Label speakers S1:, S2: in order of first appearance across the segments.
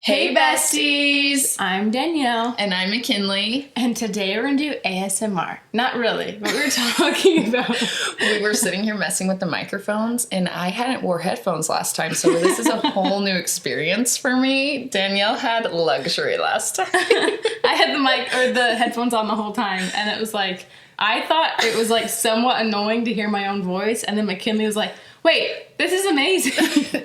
S1: Hey besties!
S2: I'm Danielle.
S1: And I'm McKinley.
S2: And today we're going to do ASMR. Not really, but we were talking about...
S1: We were sitting here messing with the microphones, and I hadn't wore headphones last time, so this is a whole new experience for me. Danielle had luxury last time.
S2: I had the headphones on the whole time, and it was like... I thought it was like somewhat annoying to hear my own voice, and then McKinley was like, wait, this is amazing.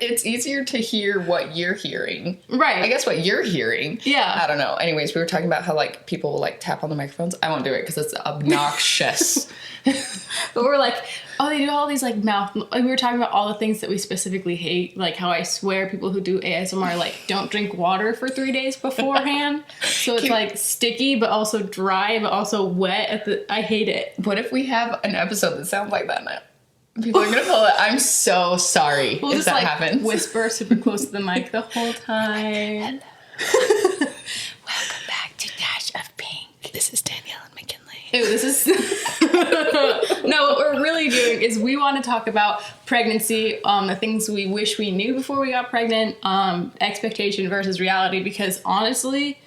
S1: It's easier to hear what you're hearing.
S2: Right.
S1: I guess what you're hearing.
S2: Yeah.
S1: I don't know. Anyways, we were talking about how like people will like tap on the microphones. I won't do it because it's obnoxious.
S2: But we're like, oh, they do all these like mouth... Like, we were talking about all the things that we specifically hate. Like how I swear people who do ASMR like don't drink water for 3 days beforehand. So it's like sticky but also dry but also wet. I hate it.
S1: What if we have an episode that sounds like that now? People are gonna pull it. I'm so sorry
S2: we'll
S1: if
S2: just,
S1: that
S2: like,
S1: happens.
S2: Whisper super close to the mic the whole time.
S1: Welcome back to Dash of Pink. This is Danielle and McKinley.
S2: Ew, this is... No, what we're really doing is we want to talk about pregnancy, the things we wish we knew before we got pregnant, expectation versus reality, because honestly,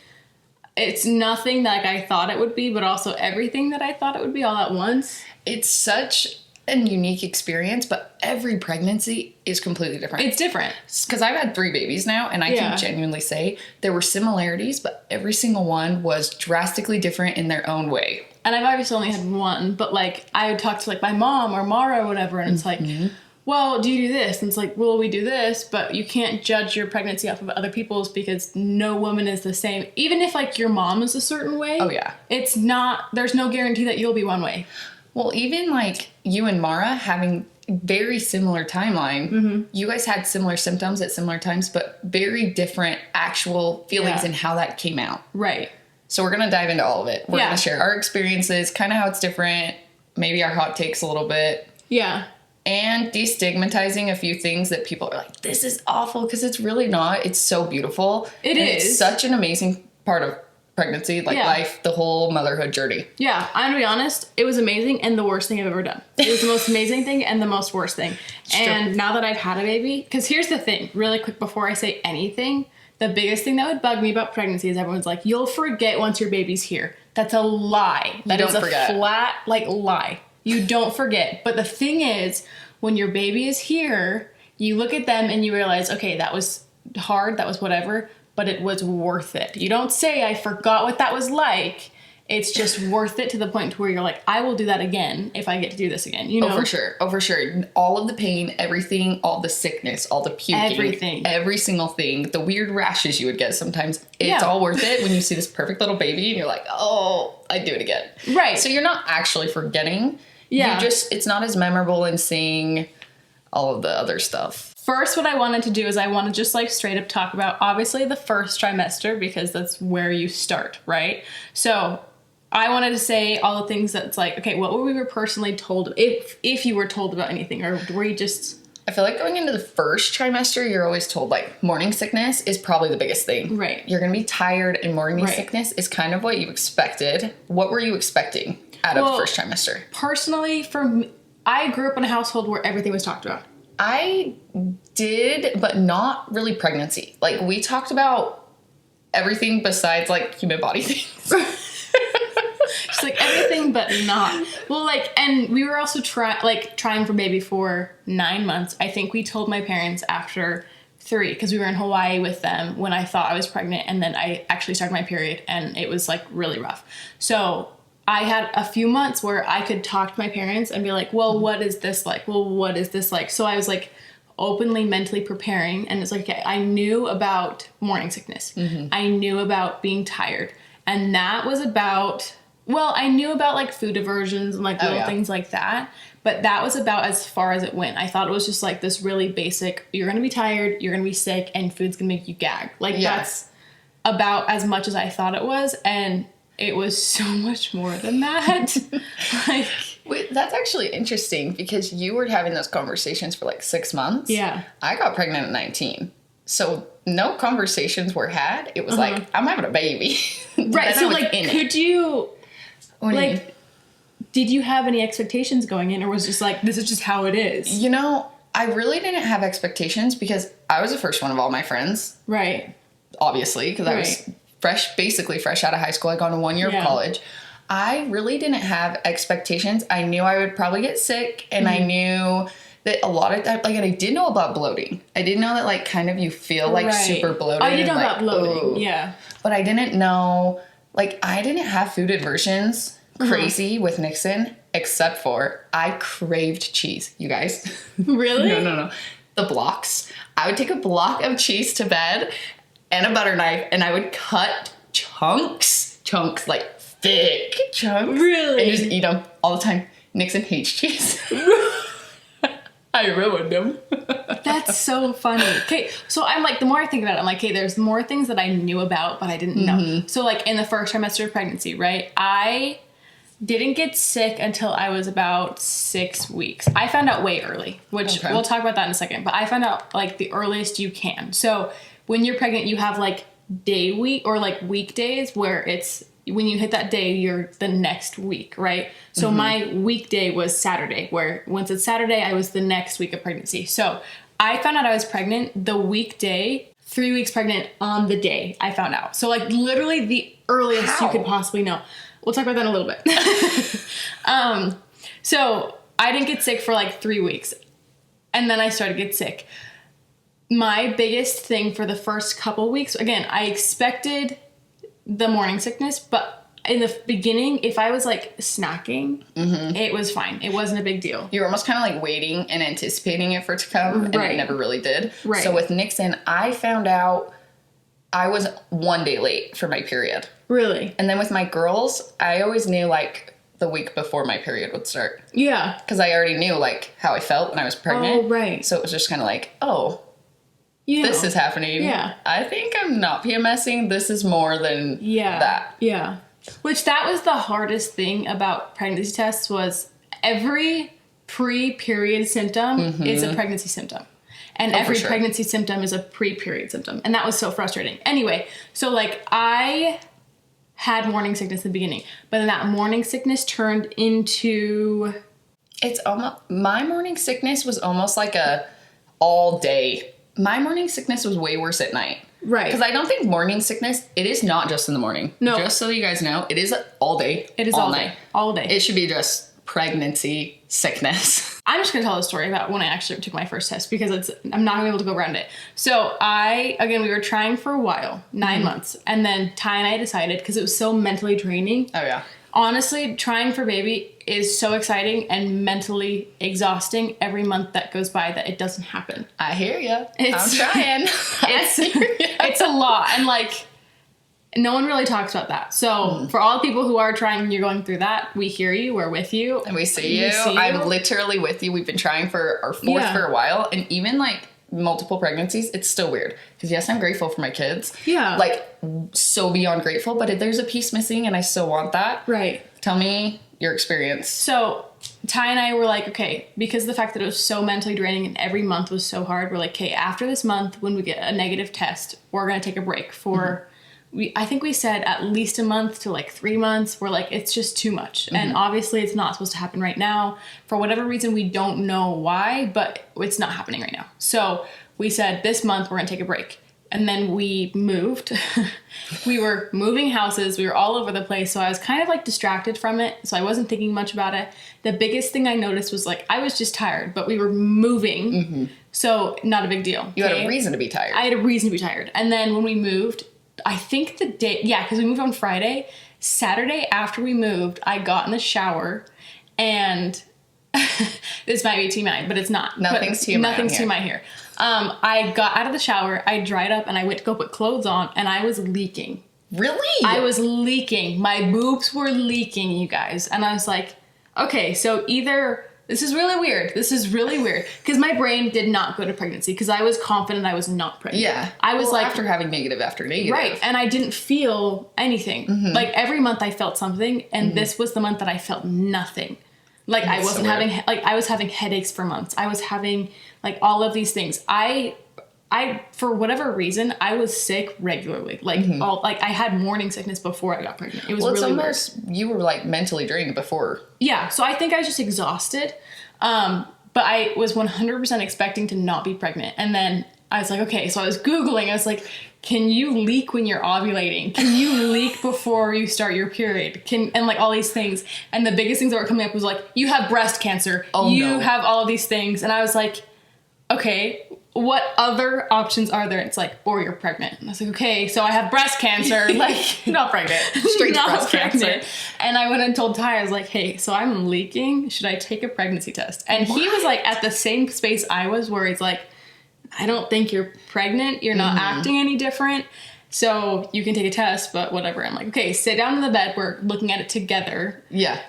S2: it's nothing like I thought it would be, but also everything that I thought it would be all at once.
S1: It's such a unique experience, but every pregnancy is completely different.
S2: It's different.
S1: Because I've had 3 babies now, and I can genuinely say there were similarities, but every single one was drastically different in their own way.
S2: And I've obviously only had one, but like I would talk to like my mom or Mara or whatever, and it's like, well, do you do this? And it's like, well, we do this, but you can't judge your pregnancy off of other people's because no woman is the same. Even if like your mom is a certain way.
S1: Oh yeah.
S2: It's not, there's no guarantee that you'll be one way.
S1: Well, even like you and Mara having very similar timeline, you guys had similar symptoms at similar times, but very different actual feelings and how that came out.
S2: Right.
S1: So we're going to dive into all of it. We're going to share our experiences, kind of how it's different, maybe our hot takes a little bit.
S2: Yeah. And
S1: destigmatizing a few things that people are like, this is awful, because it's really not. It's so beautiful.
S2: It is.
S1: It's such an amazing part of pregnancy, like life, the whole motherhood journey.
S2: Yeah, I'm gonna be honest, it was amazing and the worst thing I've ever done. It was the most amazing thing and the most worst thing. And now that I've had a baby, because here's the thing, really quick before I say anything, the biggest thing that would bug me about pregnancy is everyone's like, you'll forget once your baby's here. That's a lie. That is a flat, lie. You don't forget. But the thing is, when your baby is here, you look at them and you realize, okay, that was hard, that was whatever, but it was worth it. You don't say, I forgot what that was like. It's just worth it to the point to where you're like, I will do that again if I get to do this again. You know?
S1: Oh, for sure. Oh, for sure. All of the pain, everything, all the sickness, all the puking.
S2: Everything.
S1: Every single thing. The weird rashes you would get sometimes. It's all worth it when you see this perfect little baby and you're like, oh, I'd do it again.
S2: Right.
S1: So you're not actually forgetting.
S2: Yeah.
S1: You just, it's not as memorable in seeing all of the other stuff.
S2: First, what I wanted to do is I want to just like straight up talk about obviously the first trimester because that's where you start, right? So I wanted to say all the things that's like, okay, what were we personally told, if you were told about anything, or were you just...
S1: I feel like going into the first trimester, you're always told like morning sickness is probably the biggest thing.
S2: Right.
S1: You're going to be tired, and morning sickness is kind of what you expected. What were you expecting out of the first trimester?
S2: Personally, for me, I grew up in a household where everything was talked about.
S1: I did, but not really pregnancy. Like, we talked about everything besides, like, human body things.
S2: Just, like, everything but not. Well, like, and we were also trying for baby for 9 months. I think we told my parents after 3, because we were in Hawaii with them when I thought I was pregnant, and then I actually started my period, and it was, like, really rough. So I had a few months where I could talk to my parents and be like, well, what is this like? Well, what is this like? So I was like openly mentally preparing, and it's like, okay, I knew about morning sickness. I knew about being tired. And that was about, well, I knew about like food aversions and like little things like that. But that was about as far as it went. I thought it was just like this really basic, you're going to be tired, you're going to be sick, and food's going to make you gag. Like that's about as much as I thought it was. And it was so much more than that. Like,
S1: wait, that's actually interesting because you were having those conversations for like 6 months.
S2: Yeah.
S1: I got pregnant at 19. So no conversations were had. It was like, I'm having a baby.
S2: Right. So like, could you, like, did you have any expectations going in, or was it just like, this is just how it is?
S1: You know, I really didn't have expectations because I was the first one of all my friends.
S2: Right.
S1: obviously, because I was basically fresh out of high school. I'd gone to 1 year of college. I really didn't have expectations. I knew I would probably get sick, and I knew that a lot of time, like, and I did know about bloating. I didn't know that, like, kind of you feel like super bloated.
S2: I did know about
S1: ooh.
S2: bloating, yeah.
S1: But I didn't know, like, I didn't have food aversions crazy with Nixon, except for I craved cheese, you guys.
S2: Really?
S1: No. The blocks. I would take a block of cheese to bed and a butter knife, and I would cut chunks, like thick chunks.
S2: Really?
S1: And just eat them all the time. Nixon hates cheese. I ruined him.
S2: That's so funny. Okay, so I'm like, the more I think about it, I'm like, okay, there's more things that I knew about, but I didn't know. So, like, in the first trimester of pregnancy, right, I didn't get sick until I was about 6 weeks. I found out way early, which we'll talk about that in a second, but I found out, like, the earliest you can. So, when you're pregnant, you have, like, weekdays where it's, when you hit that day, you're the next week, right? So my weekday was Saturday, where once it's Saturday, I was the next week of pregnancy. So I found out I was pregnant the weekday, 3 weeks pregnant on the day I found out. So, like, literally the earliest you could possibly know. We'll talk about that in a little bit. So I didn't get sick for like 3 weeks, and then I started to get sick. My biggest thing for the first couple weeks, again, I expected the morning sickness, but in the beginning, if I was like snacking, it was fine. It wasn't a big deal.
S1: You were almost kind of like waiting and anticipating it for it to come, and it never really did. Right. So with Nixon, I found out I was 1 day late for my period.
S2: Really?
S1: And then with my girls, I always knew like the week before my period would start.
S2: Yeah.
S1: Because I already knew like how I felt when I was pregnant.
S2: Oh, right.
S1: So it was just kind of like, this is happening.
S2: Yeah.
S1: I think I'm not PMSing. This is more than that.
S2: Yeah. Which that was the hardest thing about pregnancy tests, was every pre-period symptom is a pregnancy symptom. And every pregnancy symptom is a pre-period symptom. And that was so frustrating. Anyway, so like I had morning sickness in the beginning, but then that morning sickness turned into...
S1: It's almost... My morning sickness was almost like a all day. My morning sickness was way worse at night.
S2: Right.
S1: Because I don't think morning sickness, it is not just in the morning.
S2: No.
S1: Just so you guys know, it is all day.
S2: It is all night. All day.
S1: It should be just pregnancy sickness.
S2: I'm just going to tell a story about when I actually took my first test, because I'm not going to be able to go around it. So we were trying for a while, 9 months. And then Ty and I decided, because it was so mentally draining. Oh, yeah. Honestly, trying for baby is so exciting and mentally exhausting every month that goes by that it doesn't happen.
S1: I hear you. I'm trying.
S2: It's a lot. And like, no one really talks about that. So for all the people who are trying and you're going through that, we hear you. We're with you.
S1: And we see you. I'm literally with you. We've been trying for our fourth for a while. And even like multiple pregnancies, it's still weird. Because yes, I'm grateful for my kids. Yeah. Like, so beyond grateful. But there's a piece missing and I still want that. Right. Tell me your experience.
S2: So Ty and I were like, okay, because of the fact that it was so mentally draining and every month was so hard, we're like, okay, after this month, when we get a negative test, we're going to take a break for... I think we said at least a month to like 3 months. We're like, it's just too much. And obviously it's not supposed to happen right now. For whatever reason, we don't know why, but it's not happening right now. So we said this month we're going to take a break. And then we moved. We were moving houses. We were all over the place. So I was kind of like distracted from it. So I wasn't thinking much about it. The biggest thing I noticed was like, I was just tired, but we were moving. So not a big deal.
S1: You had a reason to be tired.
S2: I had a reason to be tired. And then when we moved, I think the day, because we moved on Friday. Saturday after we moved, I got in the shower and this might be TMI, but it's not.
S1: Nothing's TMI.
S2: Nothing's TMI here. I got out of the shower, I dried up, and I went to go put clothes on, and I was leaking.
S1: Really?
S2: I was leaking. My boobs were leaking, you guys. And I was like, okay, so either... This is really weird. Because my brain did not go to pregnancy because I was confident I was not pregnant. Yeah. I was like...
S1: After having negative after negative.
S2: Right. And I didn't feel anything. Like every month I felt something and this was the month that I felt nothing. Like I wasn't having... Like I was having headaches for months. I was having like all of these things. I for whatever reason, I was sick regularly. Like I had morning sickness before I got pregnant. It was really
S1: almost weird. You were like mentally drained before.
S2: Yeah, so I think I was just exhausted. But I was 100% expecting to not be pregnant. And then I was like, okay, so I was Googling. I was like, can you leak when you're ovulating? Can you leak before you start your period? And like all these things. And the biggest things that were coming up was like, you have breast cancer. You have all of these things. And I was like, okay, what other options are there? It's like, or you're pregnant. And I was like, okay, so I have breast cancer. Like,
S1: not pregnant. Straight to breast cancer.
S2: And I went and told Ty, I was like, hey, so I'm leaking. Should I take a pregnancy test? And he was like at the same space I was, where he's like, I don't think you're pregnant. You're not acting any different. So you can take a test, but whatever. I'm like, okay, sit down in the bed. We're looking at it together.
S1: Yeah.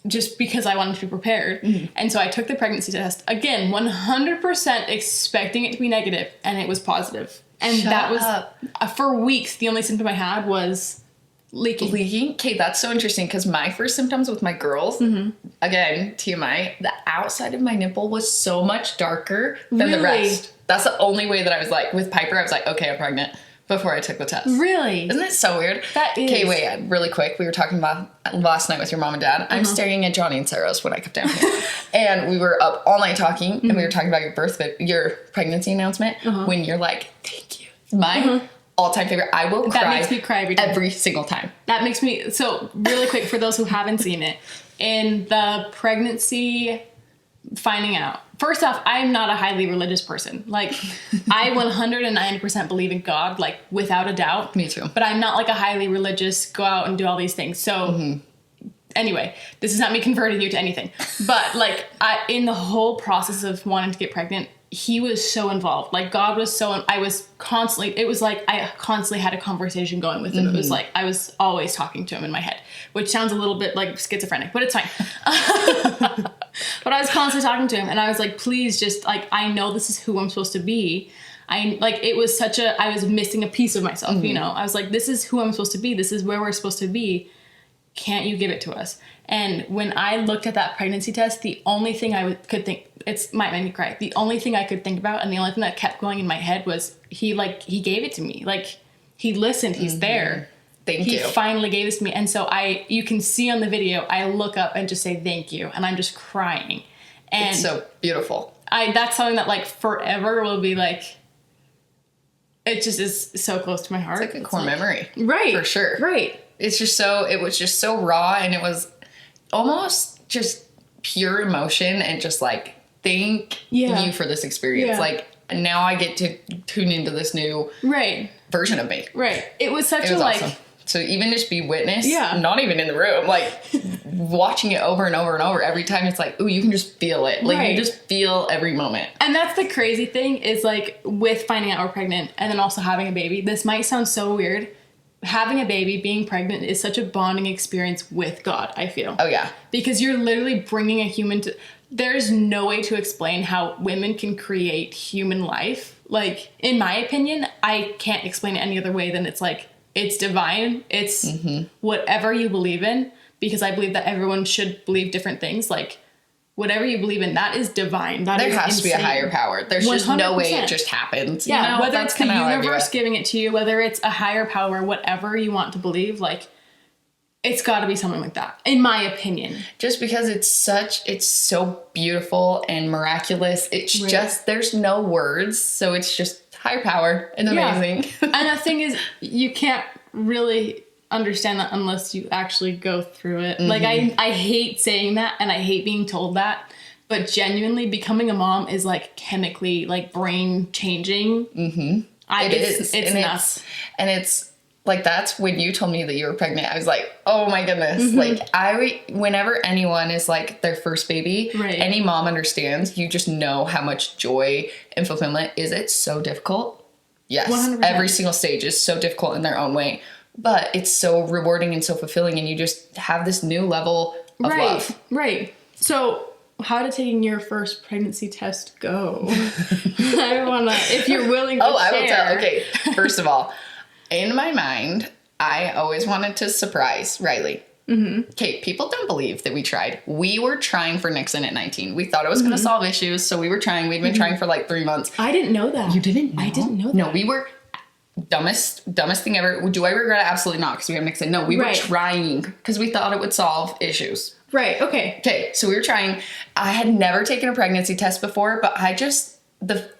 S1: Just
S2: because I wanted to be prepared. And so I took the pregnancy test. Again, 100% expecting it to be negative, and it was positive. And that was, for weeks, the only symptom I had was leaking.
S1: Leaking? Okay, that's so interesting, because my first symptoms with my girls, again, TMI, the outside of my nipple was so much darker than the rest. That's the only way that I was like, with Piper, I was like, okay, I'm pregnant. Before I took the test.
S2: Really?
S1: Isn't it so weird?
S2: That is.
S1: Okay, wait, really quick. We were talking about last night with your mom and dad. I'm staring at Johnny and Sarah's when I come down here. And we were up all night talking, and we were talking about your pregnancy announcement, when you're like, thank you. My all-time favorite. I will cry.
S2: That makes me cry
S1: every single time.
S2: That makes me, so really quick for those who haven't seen it, in the pregnancy finding out. First off, I'm not a highly religious person. Like, I 190% believe in God, like, without a doubt.
S1: Me too.
S2: But I'm not, like, a highly religious, go out and do all these things. So, anyway, this is not me converting you to anything. But, like, in the whole process of wanting to get pregnant, he was so involved. Like, God was so, I was constantly, it was like I constantly had a conversation going with him. It was like I was always talking to him in my head, which sounds a little bit like schizophrenic, but it's fine. But I was constantly talking to him, and I was like, please, just, like, I know this is who I'm supposed to be. It was such I was missing a piece of myself, you know? I was like, this is who I'm supposed to be. This is where we're supposed to be. Can't you give it to us? And when I looked at that pregnancy test, the only thing I could think, it might make me cry. The only thing I could think about, and the only thing that kept going in my head was, he gave it to me. Like, he listened, he's there.
S1: Thank you.
S2: He finally gave this to me. And so you can see on the video, I look up and just say thank you. And I'm just crying. And
S1: it's so beautiful.
S2: That's something that, like, forever will be, like, it just is so close to my heart.
S1: It's like a core memory.
S2: Right.
S1: For sure.
S2: Right.
S1: It was just so raw, and it was almost just pure emotion, and just like, thank you for this experience. Yeah. Like, now I get to tune into this new version of me. Right.
S2: It was such a, like,
S1: awesome. So even just be witness, not even in the room, like, watching it over and over and over, every time it's like, ooh, you can just feel it. Like, you just feel every moment.
S2: And that's the crazy thing is, like, with finding out we're pregnant and then also having a baby, this might sound so weird. Having a baby, being pregnant is such a bonding experience with God, I feel.
S1: Oh, yeah.
S2: Because you're literally bringing a human to... There's no way to explain how women can create human life. Like, in my opinion, I can't explain it any other way than it's like, it's divine. It's whatever you believe in, because I believe that everyone should believe different things. Like, whatever you believe in, that is divine. There has to be a
S1: higher power. There's 100%. Just no way it just happens.
S2: Yeah,
S1: you know?
S2: Whether it's the universe giving it to you, whether it's a higher power, whatever you want to believe, like, it's got to be something like that, in my opinion.
S1: Just because it's so beautiful and miraculous. It's just, there's no words. So it's just higher power and amazing.
S2: And the thing is, you can't really understand that unless you actually go through it. Like, I hate saying that, and I hate being told that, but genuinely becoming a mom is, like, chemically, like, brain changing. It's nuts.
S1: And it's like, that's when you told me that you were pregnant, I was like, oh my goodness. Like, whenever anyone is, like, their first baby, any mom understands, you just know how much joy and fulfillment is. It's so difficult. Yes. 100%. Every single stage is so difficult in their own way, but it's so rewarding and so fulfilling, and you just have this new level of love.
S2: Right. So, how did taking your first pregnancy test go? I want to, if you're willing to share.
S1: I will tell. Okay, first of all, in my mind, I always wanted to surprise Riley. Okay, people don't believe that we tried. We were trying for Nixon at 19. We thought it was going to solve issues, so we were trying. We'd been trying for like 3 months.
S2: I didn't know that.
S1: You didn't know?
S2: I didn't know that.
S1: No, we were dumbest thing ever. Do I regret it? Absolutely not, because we have Nixon. No, we were trying because we thought it would solve issues.
S2: Right, okay.
S1: Okay, so we were trying. I had never taken a pregnancy test before, but the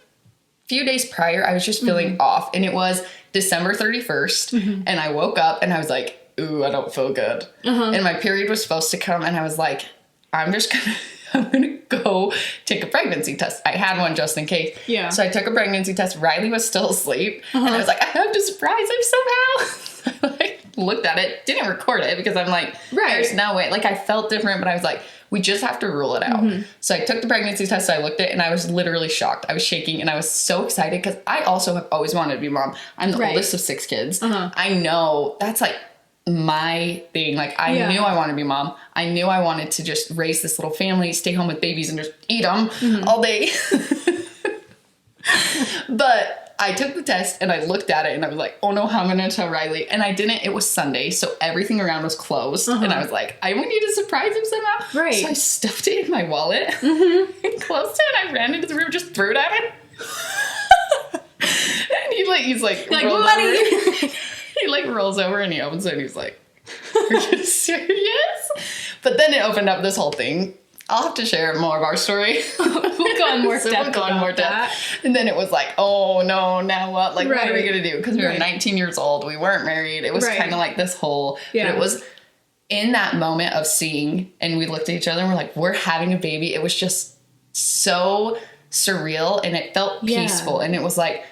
S1: few days prior, I was just feeling off, and it was December 31st, and I woke up and I was like, ooh, I don't feel good. And my period was supposed to come, and I was like, I'm gonna go take a pregnancy test. I had one just in case.
S2: Yeah.
S1: So I took a pregnancy test. Riley was still asleep, and I was like, I have to surprise him somehow. I like, looked at it, didn't record it because I'm like, there's no way. Like, I felt different, but I was like, we just have to rule it out. So I took the pregnancy test, I looked at it, and I was literally shocked. I was shaking, and I was so excited because I also have always wanted to be a mom. I'm the oldest of 6 kids. I know that's like my thing. Like, I knew I wanted to be a mom. I knew I wanted to just raise this little family, stay home with babies, and just eat them all day. But I took the test and I looked at it and I was like, oh no, how am I going to tell Riley? And I didn't. It was Sunday, so everything around was closed. And I was like, I want you to surprise him somehow. Right. So I stuffed it in my wallet and closed it, and I ran into the room, just threw it at him. And he's like money. He like rolls over and he opens it and he's like, are you serious? But then it opened up this whole thing. I'll have to share more of our story.
S2: We'll go in more depth.
S1: And then it was like, oh no, now what? Like, what are we going to do? Because we were 19 years old. We weren't married. It was kind of like this whole, but it was in that moment of seeing, and we looked at each other and we're like, we're having a baby. It was just so surreal, and it felt peaceful. And it was like,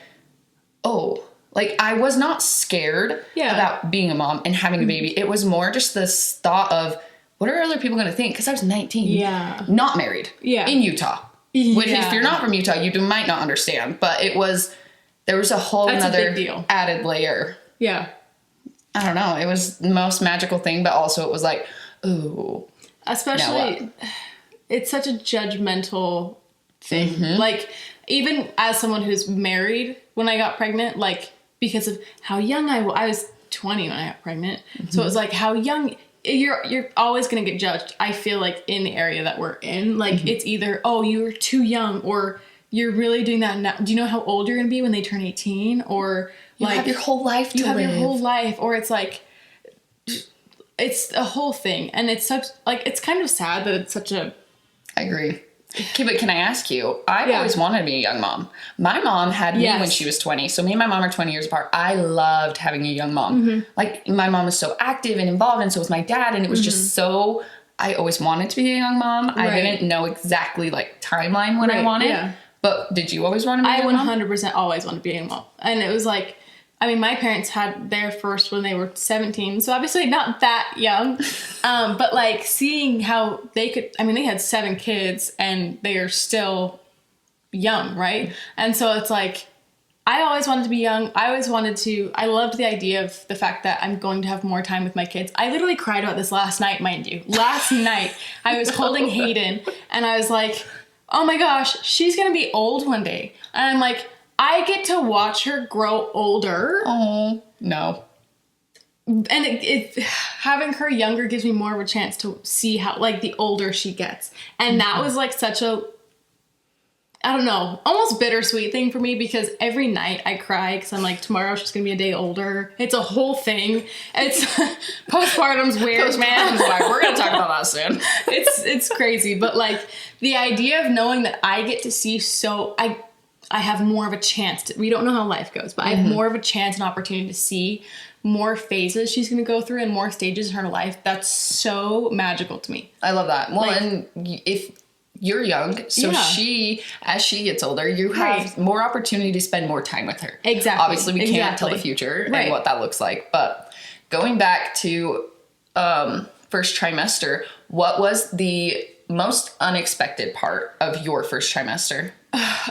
S1: oh, like, I was not scared about being a mom and having a baby. It was more just this thought of, what are other people going to think? Because I was 19, not married, in Utah. Which, if you're not from Utah, you might not understand. But there was a whole other added layer. Yeah. I don't know. It was the most magical thing, but also it was like, ooh.
S2: Especially, it's such a judgmental thing. Like, even as someone who's married, when I got pregnant, like, because of how young I was 20 when I got pregnant. So it was like, how young... You're always going to get judged, I feel like, in the area that we're in. Like, it's either, oh, you're too young, or you're really doing that now. Do you know how old you're going to be when they turn 18? Or,
S1: you have your whole life to live.
S2: You have your whole life. Or it's like, it's a whole thing. And it's such, like, it's kind of sad that it's such a...
S1: I agree. Okay, but can I ask you, I've always wanted to be a young mom. My mom had me when she was 20, so me and my mom are 20 years apart. I loved having a young mom. Like, my mom was so active and involved, and so was my dad, and it was just so... I always wanted to be a young mom. I didn't know exactly, like, timeline when I wanted. But did you always want to be a young mom?
S2: I 100% always wanted to be a young mom. And it was like... I mean, my parents had their first when they were 17, so obviously not that young. But, like, seeing how they could... I mean, they had 7 kids, and they are still young, right? And so it's like, I always wanted to be young. I loved the idea of the fact that I'm going to have more time with my kids. I literally cried about this last night, mind you. Last night, I was holding Hayden, and I was like, oh my gosh, she's going to be old one day. And I'm like... I get to watch her grow older.
S1: Oh, no.
S2: And having her younger gives me more of a chance to see how, like, the older she gets. And that was, like, such a, I don't know, almost bittersweet thing for me, because every night I cry because I'm like, tomorrow she's going to be a day older. It's a whole thing. It's, postpartum's weird, man.
S1: We're going to talk about that soon.
S2: It's crazy. But, like, the idea of knowing that I get to see I have more of a chance we don't know how life goes, but I have more of a chance and opportunity to see more phases she's going to go through and more stages in her life. That's so magical to me.
S1: I love that. Well, like, and if you're young, so as she gets older, you have more opportunity to spend more time with her. Exactly. Obviously, we can't tell the future and what that looks like. But going back to first trimester, what was the most unexpected part of your first trimester?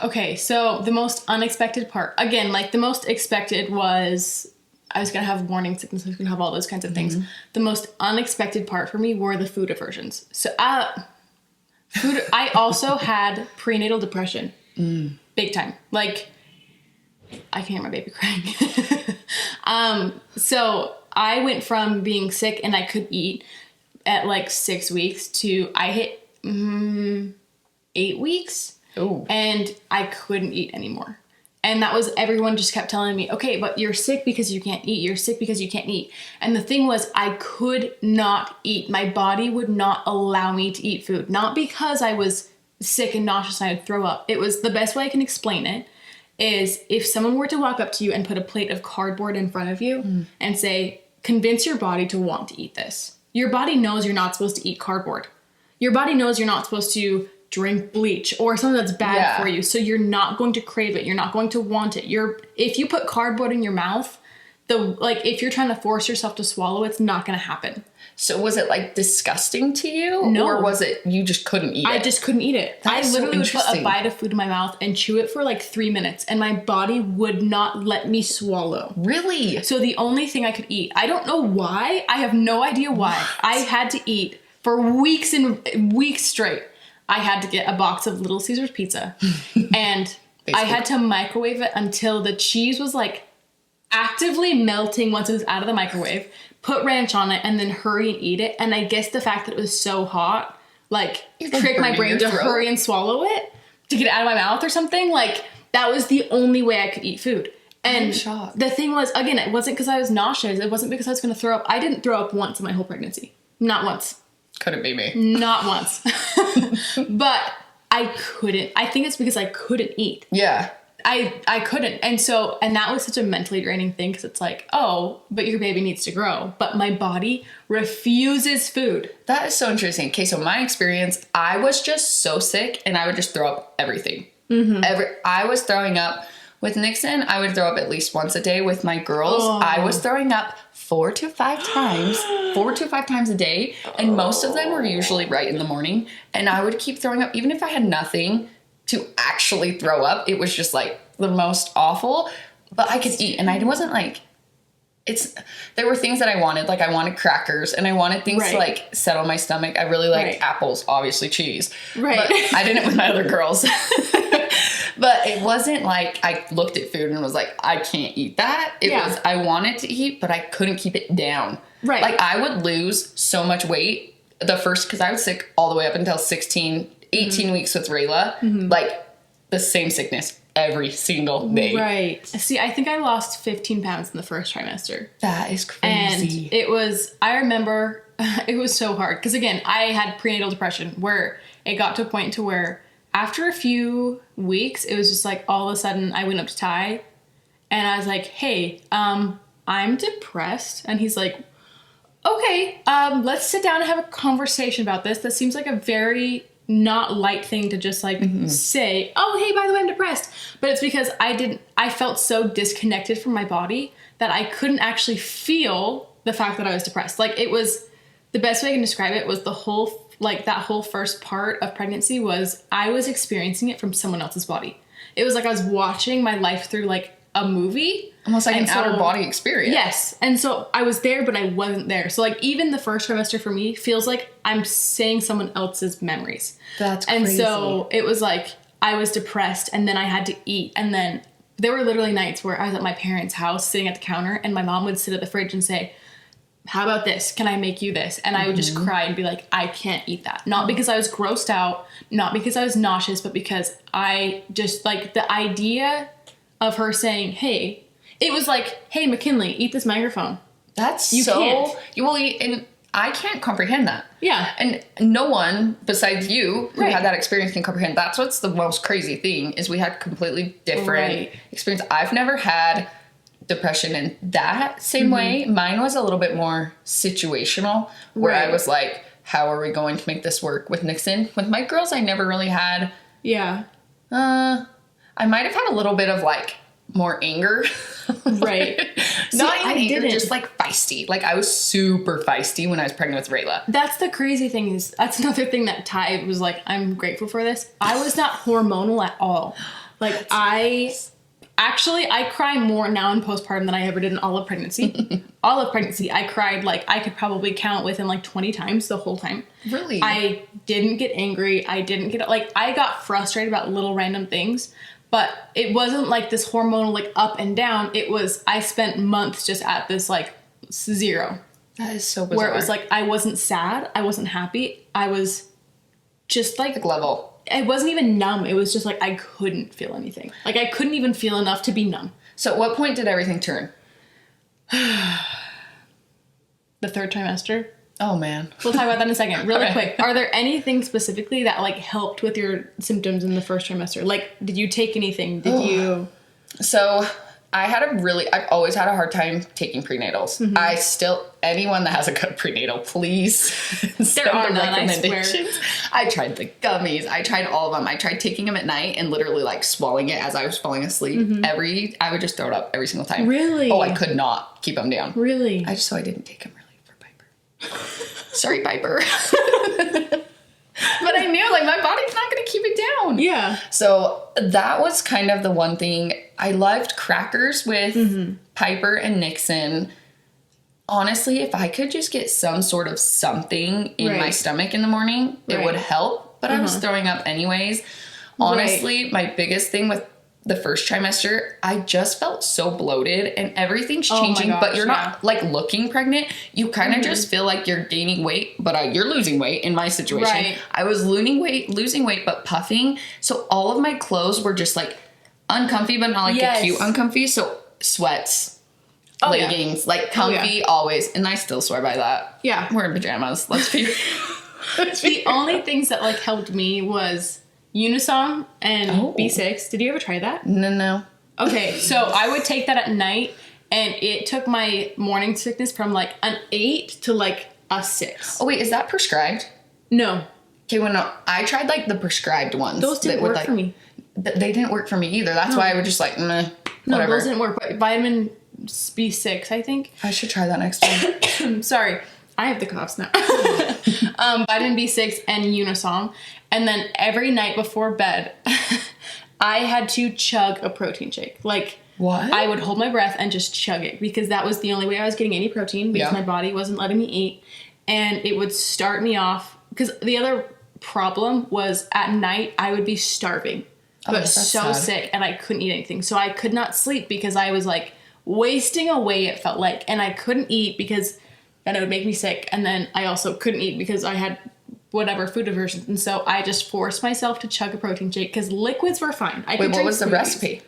S2: Okay, so the most unexpected part, again, like, the most expected was I was going to have morning sickness, I was going to have all those kinds of things. The most unexpected part for me were the food aversions. So I also had prenatal depression. Big time. Like, I can hear my baby crying. So I went from being sick and I could eat at like 6 weeks to I hit 8 weeks. Ooh. And I couldn't eat anymore. And that was, everyone just kept telling me, okay, but you're sick because you can't eat. You're sick because you can't eat. And the thing was, I could not eat. My body would not allow me to eat food. Not because I was sick and nauseous and I would throw up. It was the best way I can explain it. is if someone were to walk up to you and put a plate of cardboard in front of you and say, convince your body to want to eat this. Your body knows you're not supposed to eat cardboard. Your body knows you're not supposed to drink bleach or something that's bad for you. So you're not going to crave it. You're not going to want it. If you put cardboard in your mouth, if you're trying to force yourself to swallow, it's not going to happen.
S1: So was it like disgusting to you?
S2: No.
S1: Or was it you just couldn't eat it?
S2: I just couldn't eat it. I literally would put a bite of food in my mouth and chew it for like 3 minutes and my body would not let me swallow.
S1: Really?
S2: So the only thing I could eat, I don't know why. I have no idea why. What? I had to eat for weeks and weeks straight. I had to get a box of Little Caesars pizza and I had to microwave it until the cheese was like actively melting once it was out of the microwave. Put ranch on it and then hurry and eat it. And I guess the fact that it was so hot, like tricked my brain to hurry and swallow it to get it out of my mouth or something. Like that was the only way I could eat food. And the thing was, again, it wasn't because I was nauseous. It wasn't because I was going to throw up. I didn't throw up once in my whole pregnancy. Not once.
S1: Couldn't be me.
S2: Not once. But I couldn't. I think it's because I couldn't eat.
S1: Yeah.
S2: I couldn't. And that was such a mentally draining thing because it's like, oh, but your baby needs to grow. But my body refuses food.
S1: That is so interesting. Okay, so my experience, I was just so sick and I would just throw up everything. I was throwing up. With Nixon, I would throw up at least once a day. With my girls, I was throwing up 4 to 5 times a day. And most of them were usually right in the morning. And I would keep throwing up. Even if I had nothing to actually throw up, it was just like the most awful. But I could eat. And I wasn't like, there were things that I wanted. Like I wanted crackers and I wanted things to like settle my stomach. I really liked apples, obviously cheese. Right. But I didn't with my other girls. But it wasn't like I looked at food and was like, I can't eat that. It was, I wanted to eat, but I couldn't keep it down. Right. Like I would lose so much weight because I was sick all the way up until 18 weeks with Rayla. Like the same sickness every single day.
S2: Right. See, I think I lost 15 pounds in the first trimester.
S1: That is crazy.
S2: And I remember it was so hard. Because again, I had prenatal depression where it got to a point to where after a few weeks, it was just like all of a sudden I went up to Ty and I was like, hey, I'm depressed. And he's like, okay, let's sit down and have a conversation about this. That seems like a very not light thing to just like say, oh, hey, by the way, I'm depressed. But it's because I felt so disconnected from my body that I couldn't actually feel the fact that I was depressed. Like it was, the best way I can describe it was that whole first part of pregnancy was I was experiencing it from someone else's body. It was like I was watching my life through like a movie.
S1: Almost like an outer body experience.
S2: Yes. And so I was there, but I wasn't there. So like even the first trimester for me feels like I'm saying someone else's memories.
S1: That's crazy.
S2: And so it was like I was depressed and then I had to eat. And then there were literally nights where I was at my parents' house sitting at the counter and my mom would sit at the fridge and say, how about this? Can I make you this? And I would just cry and be like, I can't eat that. Not because I was grossed out, not because I was nauseous, but because I just like the idea of her saying, hey, it was like, hey, McKinley, eat this microphone.
S1: That's
S2: you can't.
S1: You will eat, and I can't comprehend that.
S2: Yeah.
S1: And no one besides you who had that experience can comprehend. That's what's the most crazy thing is we had completely different experience. I've never had depression in that same way. Mine was a little bit more situational where I was like, how are we going to make this work with Nixon? With my girls, I never really had.
S2: Yeah.
S1: I might have had a little bit of like more anger.
S2: Right.
S1: Not even anger, just like feisty. Like I was super feisty when I was pregnant with Rayla.
S2: That's the crazy thing is that's another thing that Ty was like, I'm grateful for this. I was not hormonal at all. Like I cry more now in postpartum than I ever did in all of pregnancy. All of pregnancy, I cried like I could probably count within like 20 times the whole time.
S1: Really?
S2: I didn't get angry. I got frustrated about little random things, but it wasn't like this hormonal like up and down. It was, I spent months just at this like 0.
S1: That is so bizarre.
S2: Where it was like, I wasn't sad. I wasn't happy. I was just like
S1: level.
S2: I wasn't even numb. It was just like I couldn't feel anything. Like I couldn't even feel enough to be numb.
S1: So at what point did everything turn?
S2: The third trimester.
S1: Oh man.
S2: We'll talk about that in a second. Really quick. Are there anything specifically that like helped with your symptoms in the first trimester? Like did you take anything? Did you?
S1: So I've always had a hard time taking prenatals. Anyone that has a good prenatal, please
S2: there are none, recommendations.
S1: I tried the gummies. I tried all of them. I tried taking them at night and literally like swallowing it as I was falling asleep. I would just throw it up every single time.
S2: Really?
S1: Oh, I could not keep them down.
S2: Really?
S1: So I didn't take them really for Piper. Sorry, Piper. But I knew, like, my body's not going to keep it down.
S2: Yeah.
S1: So that was kind of the one thing. I loved crackers with Piper and Nixon. Honestly, if I could just get some sort of something in my stomach in the morning, it would help. But I was throwing up anyways. Honestly, my biggest thing with the first trimester, I just felt so bloated and everything's changing, but you're not like looking pregnant. You kind of just feel like you're gaining weight, but you're losing weight in my situation.
S2: Right.
S1: I was losing weight, but puffing. So all of my clothes were just like uncomfy, but not like a cute uncomfy. So sweats, leggings, like comfy always. And I still swear by that.
S2: Yeah.
S1: We're in pajamas. Let's be
S2: The only things that like helped me was Unisong and B6. Did you ever try that?
S1: No.
S2: Okay, so I would take that at night, and it took my morning sickness from like an 8 to like a 6.
S1: Oh wait, is that prescribed?
S2: No.
S1: Okay, I tried like the prescribed ones.
S2: Those didn't work for me.
S1: They didn't work for me either. That's why I would just like, meh, whatever.
S2: No, those didn't work. But vitamin B6, I think.
S1: I should try that next time.
S2: Sorry. I have the coughs now. Vitamin B6 and Unisong. And then every night before bed, I had to chug a protein shake. Like,
S1: what?
S2: I would hold my breath and just chug it because that was the only way I was getting any protein because my body wasn't letting me eat. And it would start me off because the other problem was at night I would be starving, but so sick and I couldn't eat anything. So I could not sleep because I was like wasting away, it felt like, and I couldn't eat because then it would make me sick. And then I also couldn't eat because I had whatever food aversions. And so I just forced myself to chug a protein shake because liquids were fine.
S1: Wait, what was the recipe?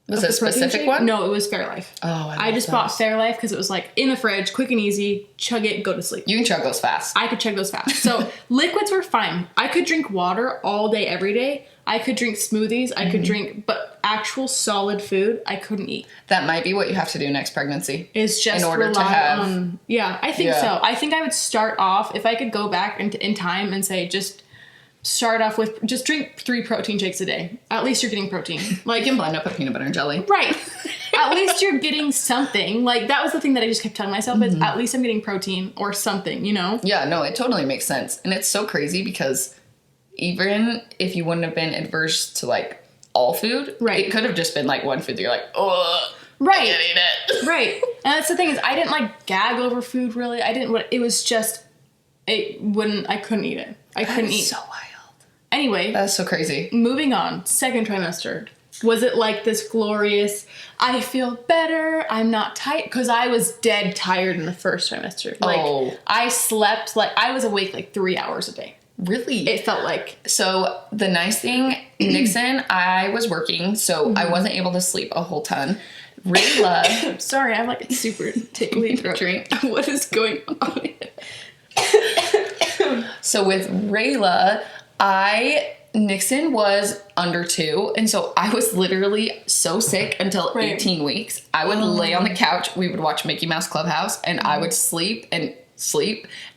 S1: Was it a specific one?
S2: No, it was Fairlife.
S1: Oh,
S2: I just bought Fairlife because it was like in the fridge, quick and easy, chug it, go to sleep.
S1: You can chug those fast.
S2: I could chug those fast. So liquids were fine. I could drink water all day, every day. I could drink smoothies. I could drink, but actual solid food, I couldn't eat.
S1: That might be what you have to do next pregnancy.
S2: Is just
S1: in order to have.
S2: Yeah, I think so. I think I would start off, if I could go back in time and say, just start off with, just drink 3 protein shakes a day. At least you're getting protein. Like,
S1: you can blend up a peanut butter and jelly.
S2: Right. At least you're getting something. Like, that was the thing that I just kept telling myself is at least I'm getting protein or something, you know?
S1: Yeah, no, it totally makes sense. And it's so crazy because even if you wouldn't have been adverse to like all food, it could have just been like one food that you're like, oh, I can't eat it.
S2: Right. And that's the thing is I didn't like gag over food really. It was just, I couldn't eat it. I couldn't eat.
S1: So wild.
S2: Anyway.
S1: That's so crazy.
S2: Moving on. Second trimester. Was it like this glorious, I feel better, I'm not tired? Because I was dead tired in the first trimester. Like, I slept, like, I was awake like 3 hours a day.
S1: Really?
S2: It felt like.
S1: So the nice thing, Nixon, I was working, so I wasn't able to sleep a whole ton. Rayla.
S2: Sorry, I'm like a super tickly
S1: drink.
S2: What is going on?
S1: So with Rayla, Nixon was under 2, and so I was literally so sick until 18 weeks. I would lay on the couch, we would watch Mickey Mouse Clubhouse, and I would sleep, and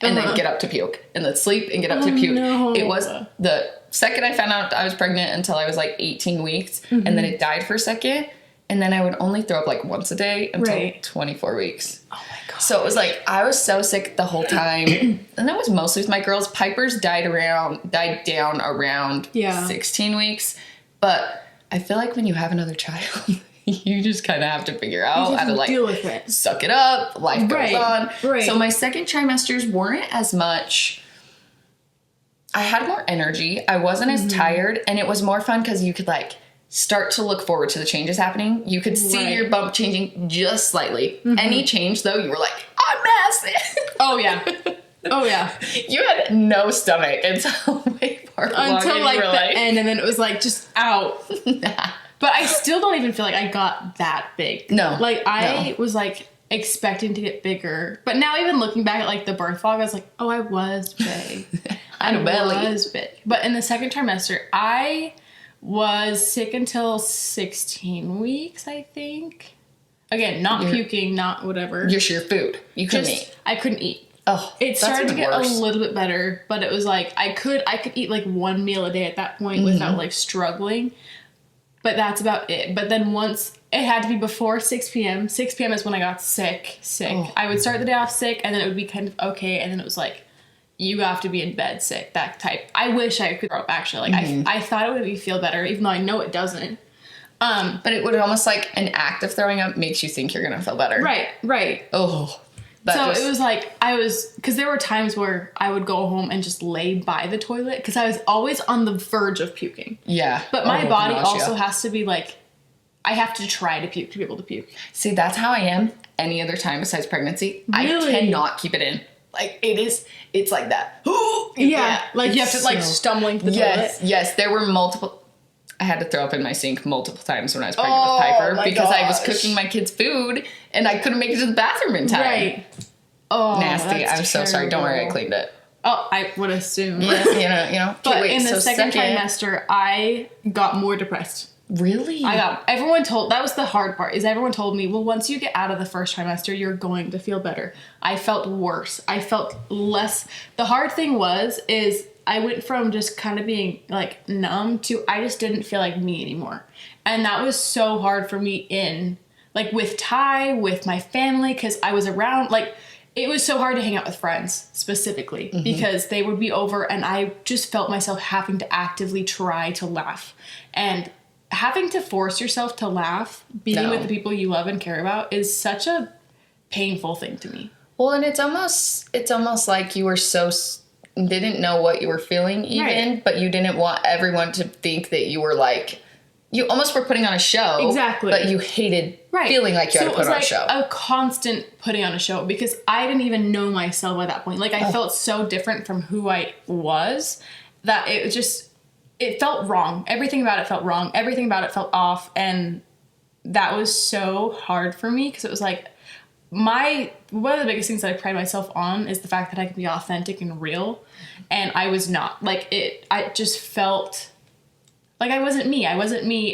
S1: then get up to puke, and then sleep and get up to puke.
S2: No.
S1: It was the second I found out I was pregnant until I was like 18 weeks, and then it died for a second, and then I would only throw up like once a day until 24 weeks.
S2: Oh my god.
S1: So it was like, I was so sick the whole time, and that was mostly with my girls. Piper's died down around 16 weeks, but I feel like when you have another child, you just kind of have to figure out how to like
S2: deal with it.
S1: Suck it up. Life goes on.
S2: Right.
S1: So my second trimesters weren't as much. I had more energy. I wasn't as tired, and it was more fun because you could like start to look forward to the changes happening. You could see your bump changing just slightly. Any change though, you were like, I'm massive.
S2: Oh yeah. Oh yeah.
S1: You had no stomach until way far along.
S2: Until like the end, and then it was like just out. But I still don't even feel like I got that big.
S1: No.
S2: Like, I was, like, expecting to get bigger. But now even looking back at, like, the birth vlog, I was like, oh, I was big.
S1: I was
S2: big. But in the second trimester, I Was sick until 16 weeks, I think. Again, not puking, not whatever.
S1: Just your food. You couldn't eat.
S2: I couldn't eat.
S1: Oh,
S2: it started to get worse. A little bit better, but it was like I could eat like one meal a day at that point without like struggling. But that's about it. But then once it had to be before 6 p.m. 6 p.m. is when I got sick. Oh. I would start the day off sick, and then it would be kind of okay, and then it was like, you have to be in bed sick, that type. I wish I could throw up, actually. Like, I thought it would make me feel better, even though I know it doesn't.
S1: But it would almost like an act of throwing up makes you think you're going to feel better.
S2: Right.
S1: Oh.
S2: It was like, because there were times where I would go home and just lay by the toilet, because I was always on the verge of puking.
S1: Yeah.
S2: But my body also has to be like, I have to try to puke to be able to puke.
S1: See, that's how I am any other time besides pregnancy.
S2: Really?
S1: I cannot keep it in. Like, it's like that.
S2: Yeah, like you have to like stumbling to the toilet.
S1: Yes, there were multiple. I had to throw up in my sink multiple times when I was pregnant with Piper because I was cooking my kids food and I couldn't make it to the bathroom in time.
S2: Right. Oh,
S1: nasty. I'm so sorry. Don't worry, I cleaned it.
S2: Oh, I would assume.
S1: Yeah, you know.
S2: But in the second trimester, I got more depressed.
S1: Really?
S2: That was the hard part, is everyone told me, well, once you get out of the first trimester, you're going to feel better. I felt worse. I felt less. The hard thing is I went from just kind of being like numb to I just didn't feel like me anymore. And that was so hard for me with Ty, with my family, because I was around, it was so hard to hang out with friends specifically because they would be over and I just felt myself having to actively try to laugh. And having to force yourself to laugh, being with the people you love and care about, is such a painful thing to me.
S1: Well, and it's almost like you were didn't know what you were feeling even, but you didn't want everyone to think that you were like, you almost were putting on a show.
S2: Exactly.
S1: But you hated feeling like you had to put on a show.
S2: So it was like a constant putting on a show because I didn't even know myself at that point. Like, I felt so different from who I was that it felt wrong. Everything about it felt wrong. Everything about it felt off. And that was so hard for me because it was like one of the biggest things that I pride myself on is the fact that I can be authentic and real. And I was not. I just felt like I wasn't me.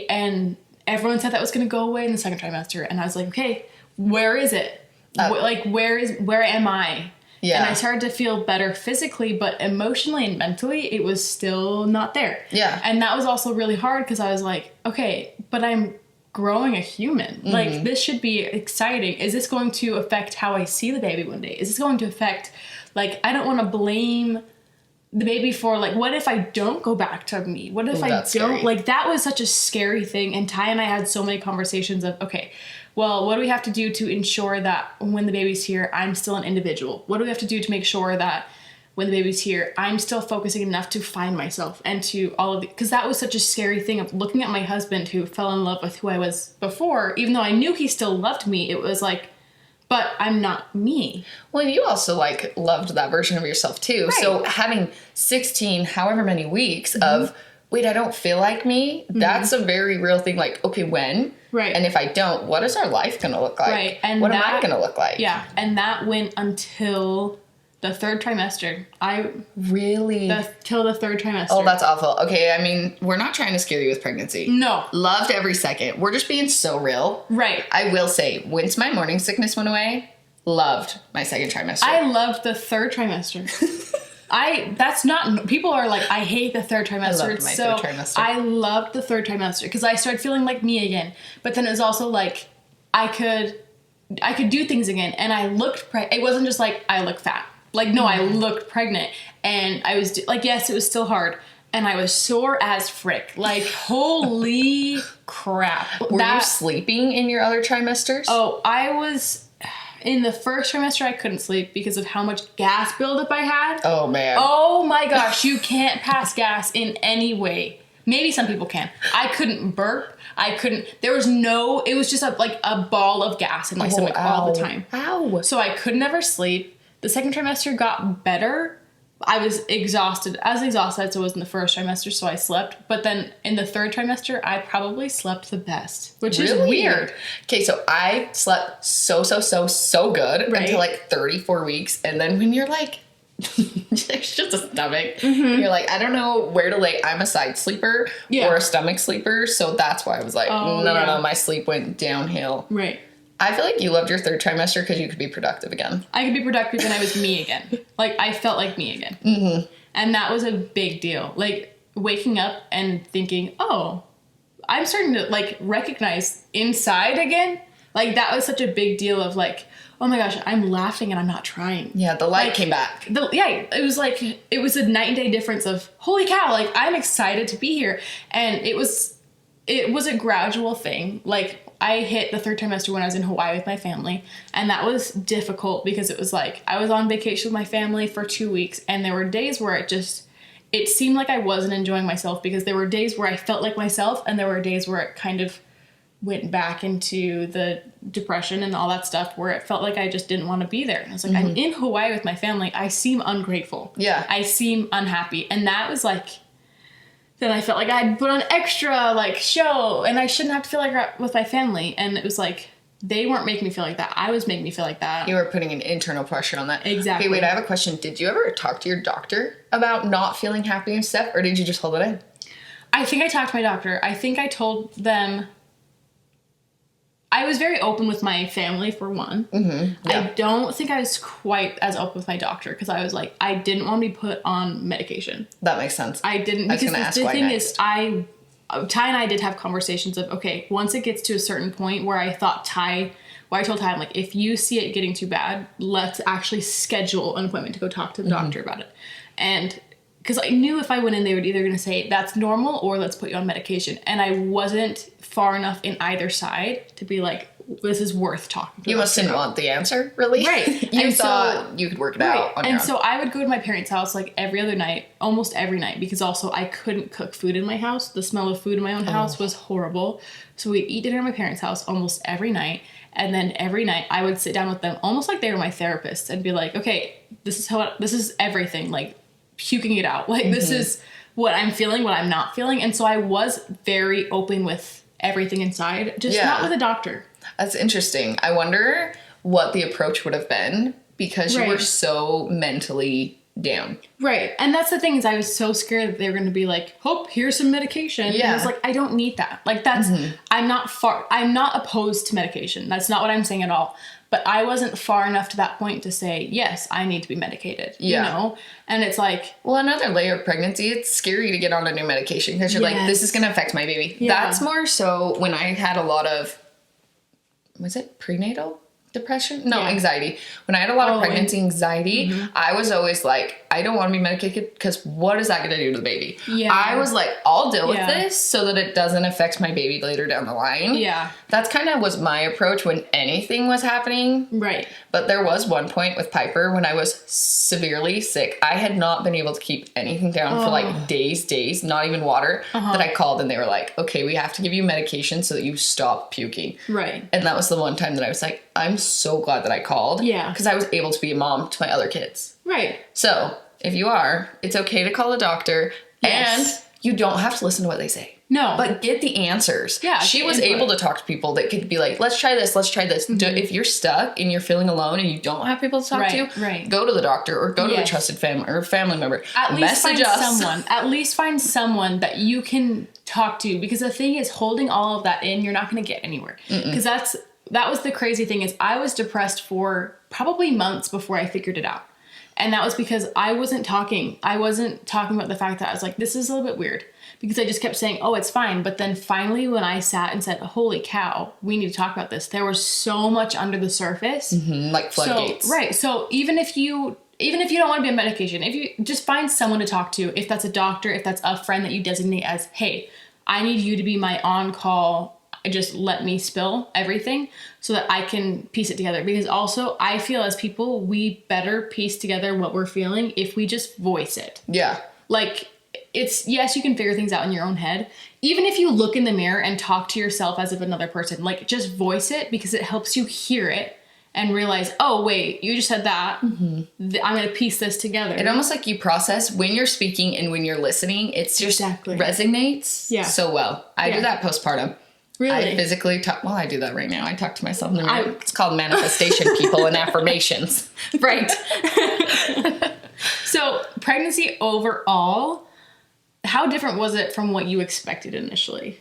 S2: And everyone said that was going to go away in the second trimester. And I was like, okay, where is it? Where am I? Yeah. And I started to feel better physically, but emotionally and mentally, it was still not there.
S1: Yeah.
S2: And that was also really hard because I was like, okay, but I'm growing a human. Like, this should be exciting. Is this going to affect how I see the baby one day? Is this going to affect, I don't want to blame the baby for, what if I don't go back to me? What if I don't? Scary. That was such a scary thing. And Ty and I had so many conversations of, okay, well, what do we have to do to ensure that when the baby's here, I'm still an individual? What do we have to do to make sure that when the baby's here, I'm still focusing enough to find myself and to all of the, because that was such a scary thing of looking at my husband who fell in love with who I was before, even though I knew he still loved me. It was like, but I'm not me.
S1: Well, you also loved that version of yourself too. Right. So having 16, however many weeks of, wait, I don't feel like me. That's a very real thing. Okay, when?
S2: Right.
S1: And if I don't, what is our life going to look like?
S2: Right. And
S1: what am I going to look like?
S2: Yeah. And that went until the third trimester. Till the third trimester.
S1: Oh, that's awful. Okay, I mean, we're not trying to scare you with pregnancy.
S2: No.
S1: Loved every second. We're just being so real.
S2: Right.
S1: I will say, once my morning sickness went away, loved my second trimester.
S2: I loved the third trimester. People are like, I hate the third trimester.
S1: I loved my third trimester.
S2: I loved the third trimester because I started feeling like me again. But then it was also like, I could do things again. And I looked, it wasn't just like, I look fat. I looked pregnant. And I was yes, it was still hard. And I was sore as frick. Holy crap.
S1: Were you sleeping in your other trimesters?
S2: Oh, I was. In the first trimester, I couldn't sleep because of how much gas buildup I had.
S1: Oh, man.
S2: Oh, my gosh. You can't pass gas in any way. Maybe some people can. I couldn't burp. It was just a ball of gas in my stomach all the time.
S1: Ow.
S2: So I could never sleep. The second trimester got better. I was exhausted. As exhausted as I was in the first trimester, so I slept. But then in the third trimester, I probably slept the best, which is weird.
S1: Okay, so I slept so good until 34 weeks. And then when you're It's just a stomach. You're like, I don't know where to lay. I'm a side sleeper or a stomach sleeper. So that's why I was like, no. My sleep went downhill.
S2: Right.
S1: I feel like you loved your third trimester because you could be productive again.
S2: I could be productive and I was me again. Like, I felt like me again. Mm-hmm. And that was a big deal. Like, waking up and thinking, oh, I'm starting to, like, recognize inside again. Like, that was such a big deal of, like, oh my gosh, I'm laughing and I'm not trying.
S1: Yeah, the light came back.
S2: It was like, it was a night and day difference of, holy cow, like, I'm excited to be here. And it was a gradual thing. Like, I hit the third trimester when I was in Hawaii with my family, and that was difficult because it was like, I was on vacation with my family for 2 weeks, and there were days where it seemed like I wasn't enjoying myself because there were days where I felt like myself, and there were days where it kind of went back into the depression and all that stuff where it felt like I just didn't want to be there. And I was like, I'm in Hawaii with my family. I seem ungrateful. Yeah. I seem unhappy. And that was like, then I felt like I had put on extra, like, show, and I shouldn't have to feel like that with my family. And it was like, they weren't making me feel like that. I was making me feel like that.
S1: You were putting an internal pressure on that.
S2: Exactly.
S1: Okay, wait, I have a question. Did you ever talk to your doctor about not feeling happy and stuff, or did you just hold it in?
S2: I think I talked to my doctor. I think I told them... I was very open with my family, for one. Mm-hmm. Yeah. I don't think I was quite as open with my doctor because I was like, I didn't want to be put on medication.
S1: That makes sense.
S2: I didn't, because the thing is, Ty and I did have conversations of, okay, once it gets to a certain point where I told Ty, I'm like, if you see it getting too bad, let's actually schedule an appointment to go talk to the doctor about it. And because I knew if I went in, they would either going to say, that's normal, or let's put you on medication. And I wasn't far enough in either side to be like, this is worth talking to.
S1: You must didn't want the answer, really?
S2: Right.
S1: You thought you could work it out on your own.
S2: So I would go to my parents' house like every other night, almost every night, because also I couldn't cook food in my house. The smell of food in my own house was horrible. So we'd eat dinner at my parents' house almost every night. And then every night I would sit down with them almost like they were my therapists and be like, okay, this is everything. Like, puking it out. Like, this is what I'm feeling, what I'm not feeling. And so I was very open with everything inside, just not with a doctor.
S1: That's interesting. I wonder what the approach would have been because you were so mentally down.
S2: Right. And that's the thing, is I was so scared that they were going to be like, oh, here's some medication. Yeah. And I was like, I don't need that. Like, that's, I'm not opposed to medication. That's not what I'm saying at all. But I wasn't far enough to that point to say, yes, I need to be medicated, you know? And it's like...
S1: Well, another layer of pregnancy, it's scary to get on a new medication because you're like, this is going to affect my baby. Yeah. That's more so when I had a lot of... Was it prenatal depression? No, anxiety. When I had a lot of pregnancy anxiety, I was always like, I don't want to be medicated because what is that going to do to the baby? Yeah. I was like, I'll deal with this so that it doesn't affect my baby later down the line. Yeah. That's kind of was my approach when anything was happening. Right. But there was one point with Piper when I was severely sick. I had not been able to keep anything down for like days, not even water, that I called and they were like, okay, we have to give you medication so that you stop puking. Right. And that was the one time that I was like, I'm so glad that I called. Yeah. Because I was able to be a mom to my other kids. Right. So if you are, it's okay to call a doctor and you don't have to listen to what they say. No. But get the answers. Yeah. She was able to talk to people that could be like, let's try this. If you're stuck and you're feeling alone and you don't have people to talk to, go to the doctor or go to a trusted family member. At least find someone that you can talk to, because the thing is, holding all of that in, you're not going to get anywhere. Because that was the crazy thing, is I was depressed for probably months before I figured it out. And that was because I wasn't talking. I wasn't talking about the fact that I was like, this is a little bit weird. Because I just kept saying, oh, it's fine. But then finally when I sat and said, holy cow, we need to talk about this, there was so much under the surface. Like floodgates. So even if you don't want to be on medication, if you just find someone to talk to, if that's a doctor, if that's a friend that you designate as, hey, I need you to be my on-call, just let me spill everything so that I can piece it together. Because also I feel as people, we better piece together what we're feeling if we just voice it. Yeah. Like, it's, yes, you can figure things out in your own head. Even if you look in the mirror and talk to yourself as if another person, like, just voice it, because it helps you hear it and realize, oh, wait, you just said that. I'm going to piece this together. It almost like you process when you're speaking and when you're listening. It's just resonates so well. I do that postpartum. Really? I physically talk. Well, I do that right now. I talk to myself in the mirror. It's called manifestation, people, and affirmations. Right.
S2: So pregnancy overall, how different was it from what you expected initially?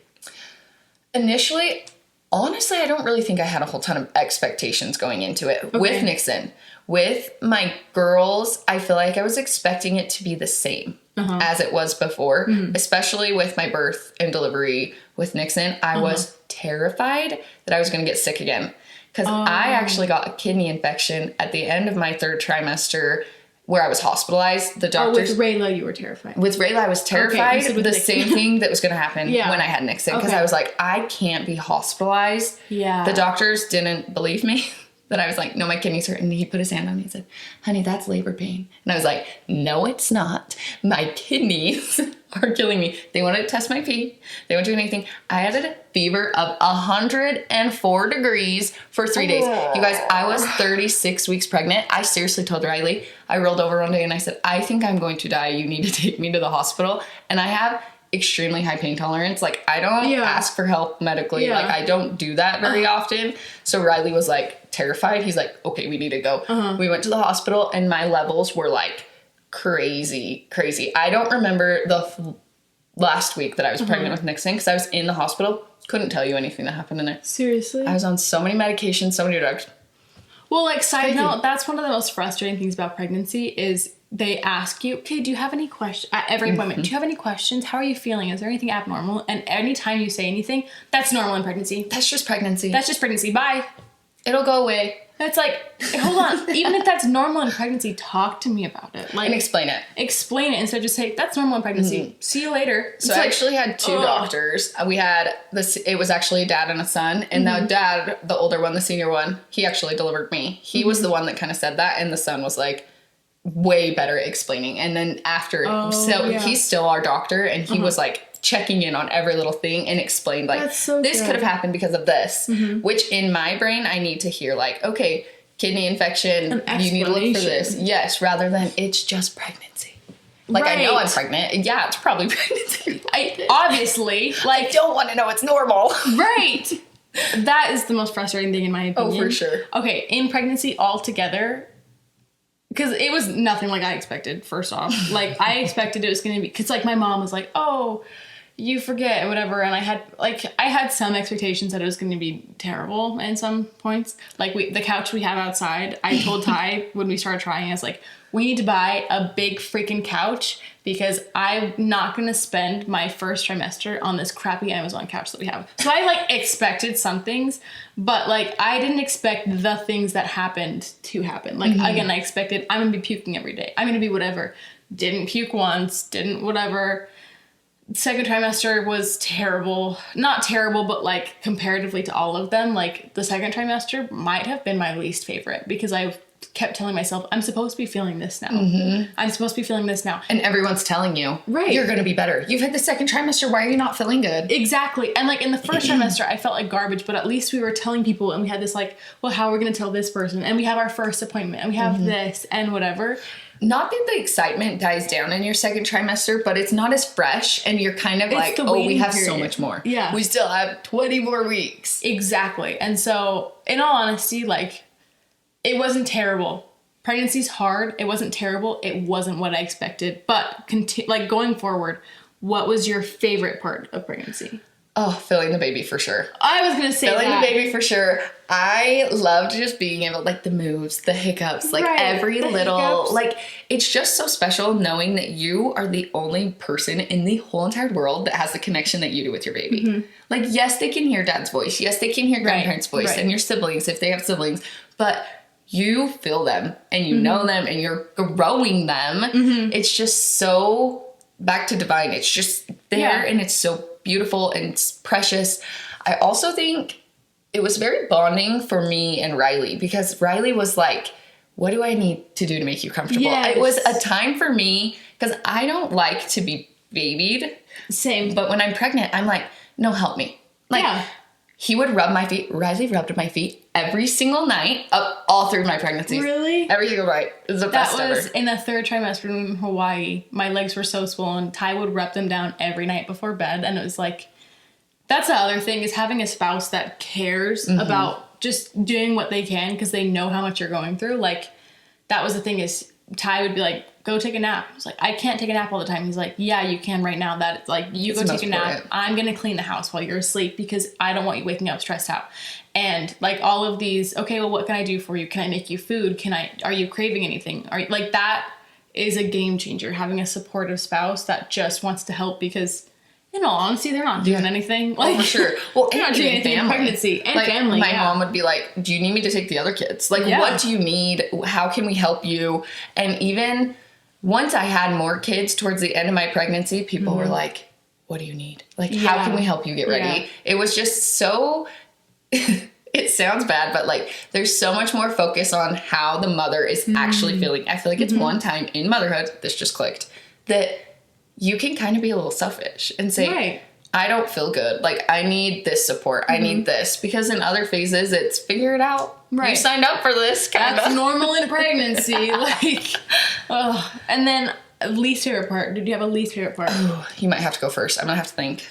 S1: Initially, honestly, I don't really think I had a whole ton of expectations going into it with Nixon. With my girls, I feel like I was expecting it to be the same as it was before, especially with my birth and delivery with Nixon. I was terrified that I was going to get sick again because I actually got a kidney infection at the end of my 3rd trimester where I was hospitalized. The doctors...
S2: with Rayla, you were terrified.
S1: With Rayla, I was terrified. The same thing that was going to happen when I had Nixon. Because I was like, I can't be hospitalized. Yeah. The doctors didn't believe me. That I was like, no, my kidneys hurt. And he put his hand on me and said, honey, that's labor pain. And I was like, no, it's not. My kidneys are killing me. They wanted to test my pee. They wouldn't do anything. I had a fever of 104 degrees for 3 days. You guys, I was 36 weeks pregnant. I seriously told Riley, I rolled over one day and I said, I think I'm going to die. You need to take me to the hospital. And I have extremely high pain tolerance. Like, I don't ask for help medically. Like, I don't do that very often. So Riley was like terrified. He's like, okay, we need to go. We went to the hospital and my levels were like crazy. I don't remember the last week that I was pregnant with Nixon because I was in the hospital. Couldn't tell you anything that happened in there.
S2: Seriously?
S1: I was on so many medications, so many drugs.
S2: Well, like, side note, that's one of the most frustrating things about pregnancy is they ask you, okay, do you have any questions? At every appointment, do you have any questions? How are you feeling? Is there anything abnormal? And anytime you say anything, that's normal in pregnancy.
S1: That's just pregnancy.
S2: That's just pregnancy. Bye.
S1: It'll go away.
S2: It's like, hold on. Even if that's normal in pregnancy, talk to me about it. Like,
S1: and explain it.
S2: Explain it instead of just say, that's normal in pregnancy. See you later.
S1: So I actually had 2 doctors. We had this, it was actually a dad and a son. And now dad, the older one, the senior one, he actually delivered me. He was the one that kind of said that. And the son was like way better at explaining. And then after, he's still our doctor. And he was like checking in on every little thing and explained like, this could have happened because of this, which in my brain, I need to hear like, okay, kidney infection, you need to look for this. Yes. Rather than it's just pregnancy. Like, I know I'm pregnant. Yeah, it's probably pregnancy.
S2: Obviously, like,
S1: I don't want to know it's normal.
S2: Right. That is the most frustrating thing in my opinion.
S1: Oh, for sure.
S2: Okay. In pregnancy altogether, because it was nothing like I expected, first off. Like, I expected it was going to be, because, like, my mom was like, oh, you forget and whatever. And I had some expectations that it was going to be terrible in some points. Like, the couch we have outside, I told Ty when we started trying, I was like, we need to buy a big freaking couch because I'm not going to spend my first trimester on this crappy Amazon couch that we have. So I, like, expected some things, but, like, I didn't expect the things that happened to happen. Like, again, I expected I'm going to be puking every day. I'm going to be whatever. Didn't puke once, didn't whatever. Second trimester was terrible. Not terrible, but, like, comparatively to all of them, like, the second trimester might have been my least favorite because I kept telling myself, I'm supposed to be feeling this now. I'm supposed to be feeling this now.
S1: And everyone's telling you, you're going to be better. You've had the second trimester. Why are you not feeling good?
S2: Exactly. And, like, in the first trimester, I felt like garbage, but at least we were telling people and we had this, like, well, how are we going to tell this person? And we have our first appointment and we have this and whatever.
S1: Not that the excitement dies down in your second trimester, but it's not as fresh and you're kind of like, oh, we have so much more. Yeah. We still have 20 more weeks.
S2: Exactly. And so, in all honesty, like, it wasn't terrible. Pregnancy's hard. It wasn't terrible. It wasn't what I expected. But, like, going forward, what was your favorite part of pregnancy?
S1: Oh, filling the baby for sure.
S2: I was going to say
S1: filling the baby for sure. I loved just being able, like, the moves, the hiccups, like every little, hiccups. Like, it's just so special knowing that you are the only person in the whole entire world that has the connection that you do with your baby. Like, yes, they can hear dad's voice. Yes, they can hear grandparents' voice and your siblings if they have siblings, but you feel them and you know them and you're growing them. It's just so back to divine. It's just there and it's so beautiful and precious. I also think it was very bonding for me and Riley because Riley was like, what do I need to do to make you comfortable? Yes. It was a time for me because I don't like to be babied.
S2: Same.
S1: But when I'm pregnant, I'm like, no, help me. Like, he would rub my feet. Riley rubbed my feet every single night all through my pregnancy.
S2: Really?
S1: Every single night. It was the best ever. That was
S2: in the third trimester in Hawaii. My legs were so swollen. Ty would rub them down every night before bed. And it was like, that's the other thing is having a spouse that cares about just doing what they can because they know how much you're going through. Like, that was the thing is Ty would be like, go take a nap. I was like, I can't take a nap all the time. He's like, yeah, you can right now. That's like, you go take a nap. I'm going to clean the house while you're asleep because I don't want you waking up stressed out. And like all of these, okay, well, what can I do for you? Can I make you food? Are you craving anything? Like that is a game changer, having a supportive spouse that just wants to help because in all honesty, they're not doing anything. Like,
S1: for sure. Well,
S2: they're not doing anything in pregnancy and
S1: like,
S2: family.
S1: My mom would be like, do you need me to take the other kids? Like, what do you need? How can we help you? And even once I had more kids towards the end of my pregnancy, people were like, what do you need? Like, how can we help you get ready? Yeah. It was just so... It sounds bad, but like there's so much more focus on how the mother is actually feeling. I feel like it's one time in motherhood, this just clicked, that you can kind of be a little selfish and say, I don't feel good. Like I need this support. I need this. Because in other phases, it's figure it out. Right. You signed up for this.
S2: That's normal in pregnancy. Like, and then least favorite part. Did you have a least favorite part?
S1: You might have to go first. I'm going to have to think.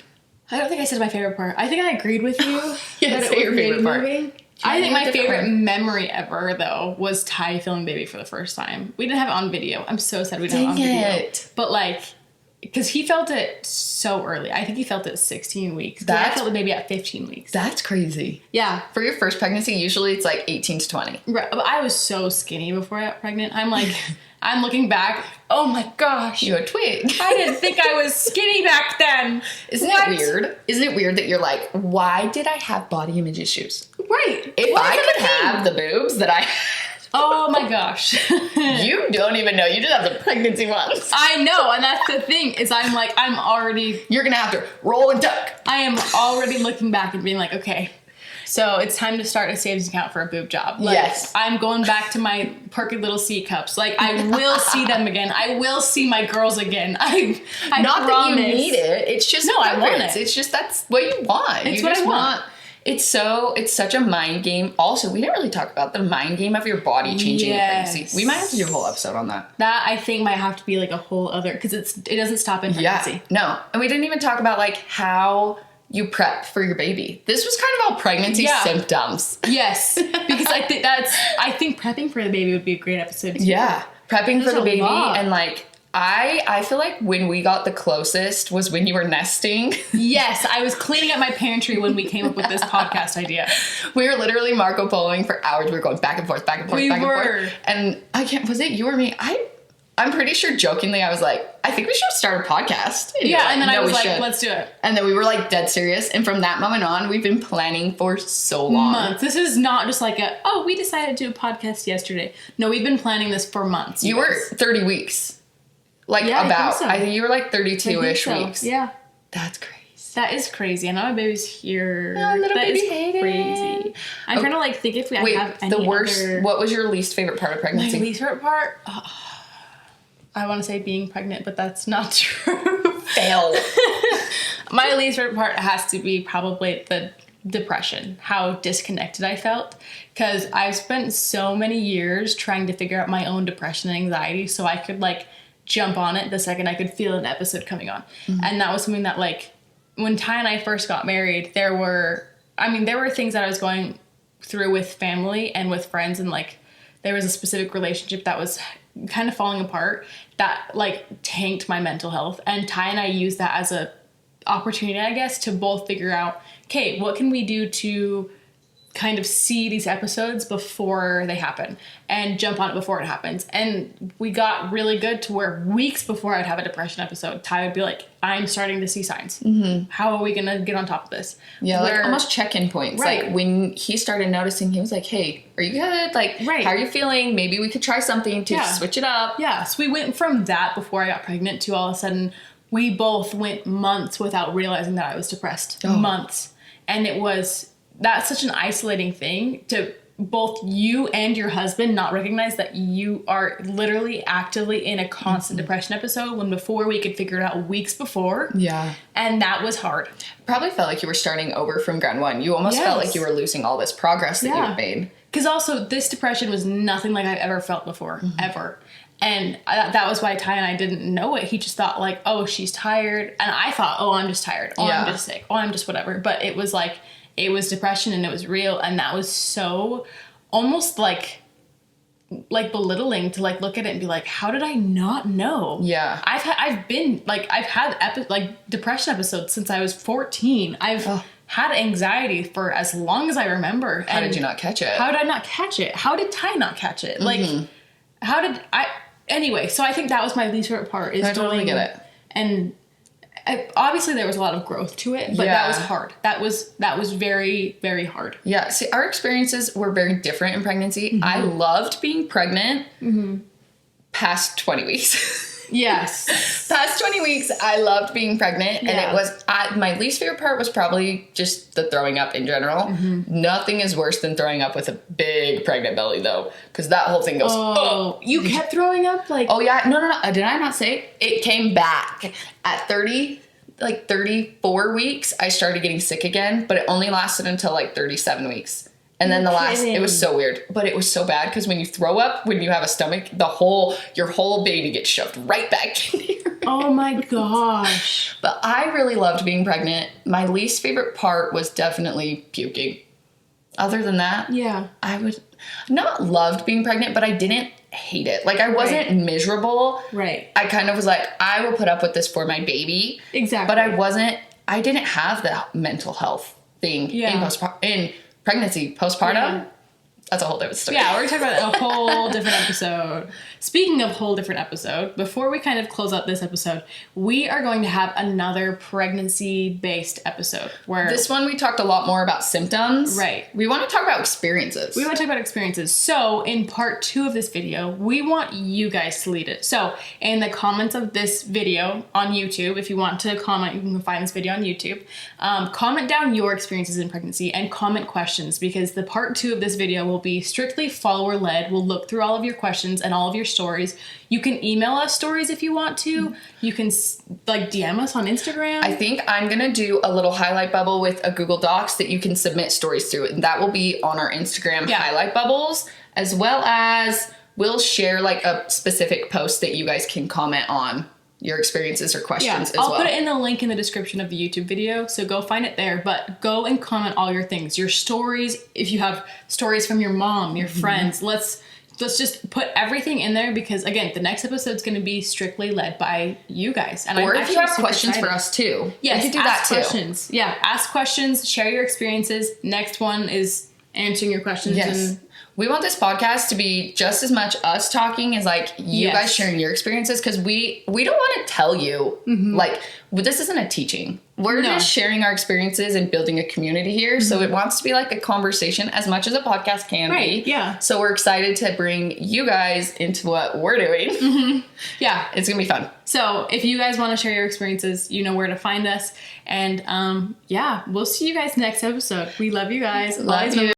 S2: I don't think I said my favorite part. I think I agreed with you.
S1: Yes, your favorite part.
S2: I think my favorite memory ever, though, was Ty feeling baby for the first time. We didn't have it on video. I'm so sad we didn't have it on video. But like, because he felt it so early. I think he felt it 16 weeks. I felt the baby at 15 weeks.
S1: That's crazy.
S2: Yeah.
S1: For your first pregnancy, usually it's like 18 to 20.
S2: Right. But I was so skinny before I got pregnant. I'm like... I'm looking back. Oh my gosh.
S1: You're a twig.
S2: I didn't think I was skinny back then.
S1: Isn't it weird? Isn't it weird that you're like, why did I have body image issues?
S2: Right.
S1: If I could have the boobs that I had.
S2: Oh my gosh.
S1: You don't even know. You just have the pregnancy ones.
S2: I know. And that's the thing is I'm already.
S1: You're going to have to roll and duck.
S2: I am already looking back and being like, okay. So it's time to start a savings account for a boob job. Like, yes. I'm going back to my perky little C cups. Like, I will see them again. I will see my girls again. I
S1: Not
S2: promise.
S1: That you need it. It's just
S2: no, I want it.
S1: It's just that's what you want.
S2: It's what I want.
S1: It's such a mind game. Also, we didn't really talk about the mind game of your body changing in pregnancy. We might have to do a whole episode on that.
S2: That I think might have to be like a whole other because it doesn't stop in pregnancy.
S1: Yeah. No, and we didn't even talk about like how you prep for your baby. This was kind of all pregnancy symptoms.
S2: Yes, because I think prepping for the baby would be a great episode too.
S1: Yeah, prepping for the baby and like I feel like when we got the closest was when you were nesting. Yes,
S2: I was cleaning up my pantry when we came up with this podcast idea.
S1: We were literally Marco Poloing for hours. We were going back and forth, back and forth, back and forth. And was it you or me? I'm pretty sure jokingly I was like, I think we should start a podcast. And
S2: yeah, and then I was like, let's do it.
S1: And then we were like dead serious. And from that moment on, we've been planning for so long.
S2: Months. This is not just like we decided to do a podcast yesterday. No, we've been planning this for months.
S1: You were 30 weeks. Like I think you were like 32-ish weeks.
S2: Yeah.
S1: That's crazy.
S2: That is crazy. And now my baby's here.
S1: Oh, little
S2: that
S1: baby
S2: is crazy. I'm trying to like think if I have any other...
S1: What was your least favorite part of pregnancy?
S2: My least favorite part? I want to say being pregnant, but that's not true.
S1: Fail.
S2: My least favorite part has to be probably the depression, how disconnected I felt. Because I've spent so many years trying to figure out my own depression and anxiety so I could like jump on it the second I could feel an episode coming on. Mm-hmm. And that was something that like, when Ty and I first got married, there were things that I was going through with family and with friends, and like there was a specific relationship that was kind of falling apart that like tanked my mental health. And Ty and I used that as a opportunity, I guess, to both figure out, okay, what can we do to kind of see these episodes before they happen and jump on it before it happens. And we got really good to where weeks before I'd have a depression episode, Ty would be like, I'm starting to see signs. Mm-hmm. How are we going to get on top of this?
S1: Yeah, like almost check-in points. Right. Like when he started noticing, he was like, hey, are you good? Like, how are you feeling? Maybe we could try something to switch it up.
S2: Yeah, so we went from that before I got pregnant to all of a sudden, we both went months without realizing that I was depressed. Oh. Months. And that's such an isolating thing to both you and your husband not recognize that you are literally actively in a constant depression episode when before we could figure it out weeks before.
S1: Yeah.
S2: And that was hard.
S1: Probably felt like you were starting over from ground one. You almost felt like you were losing all this progress that you had made.
S2: Because also this depression was nothing like I've ever felt before, ever. And that was why Ty and I didn't know it. He just thought like, oh, she's tired. And I thought, oh, I'm just tired. Oh, I'm just sick. Oh, I'm just whatever. But it was like, it was depression and it was real. And that was so almost like like belittling to like look at it and be like, how did I not know?
S1: Yeah.
S2: I've had depression episodes since I was 14. I've had anxiety for as long as I remember.
S1: How did you not catch it?
S2: How did I not catch it? How did Ty not catch it? Like, how did I... Anyway, so I think that was my least favorite part. Is
S1: I totally get it.
S2: And obviously there was a lot of growth to it, but that was hard. That was very, very hard.
S1: Yeah. See, our experiences were very different in pregnancy. I loved being pregnant past 20 weeks.
S2: Yes.
S1: Past 20 weeks, I loved being pregnant. And it was, my least favorite part was probably just the throwing up in general. Nothing is worse than throwing up with a big pregnant belly, though. Because that whole thing goes,
S2: You kept throwing up? Like,
S1: oh, yeah. No. Did I not say? It came back. At 34 weeks, I started getting sick again. But it only lasted until like 37 weeks. And then it was so weird, but it was so bad because when you throw up, when you have a stomach, your whole baby gets shoved right back in here.
S2: Oh my gosh.
S1: But I really loved being pregnant. My least favorite part was definitely puking. Other than that, I would not loved being pregnant, but I didn't hate it. Like I wasn't miserable.
S2: Right.
S1: I kind of was like, I will put up with this for my baby.
S2: Exactly.
S1: But I didn't have the mental health thing in pregnancy, postpartum, that's a whole different story.
S2: Yeah, we're going to talk about a whole different episode. Speaking of whole different episode, before we kind of close out this episode, we are going to have another pregnancy-based episode. Where
S1: this one we talked a lot more about symptoms.
S2: Right.
S1: We want to talk about experiences.
S2: So in part 2 of this video, we want you guys to lead it. So in the comments of this video on YouTube, if you want to comment, you can find this video on YouTube. Comment down your experiences in pregnancy and comment questions, because the part 2 of this video will be strictly follower-led. We'll look through all of your questions and all of your stories. You can email us stories if you want to. You can like DM us on Instagram.
S1: I think I'm going to do a little highlight bubble with a Google Docs that you can submit stories through. And that will be on our Instagram highlight bubbles, as well as we'll share like a specific post that you guys can comment on your experiences or questions as well.
S2: I'll put it in the link in the description of the YouTube video, so go find it there. But go and comment all your things, your stories. If you have stories from your mom, your friends, let's just put everything in there, because again, the next episode's going to be strictly led by you guys. And
S1: or if you have questions for us too,
S2: yes,
S1: you can do that too.
S2: Questions. Yeah, ask questions, share your experiences. Next one is answering your questions.
S1: Yes. We want this podcast to be just as much us talking as like you guys sharing your experiences, because we don't want to tell you like this isn't a teaching. We're just sharing our experiences and building a community here. So it wants to be like a conversation as much as a podcast can be.
S2: Yeah.
S1: So we're excited to bring you guys into what we're doing.
S2: Yeah.
S1: It's gonna be fun.
S2: So if you guys want to share your experiences, you know where to find us. And we'll see you guys next episode. We love you guys.
S1: Love you.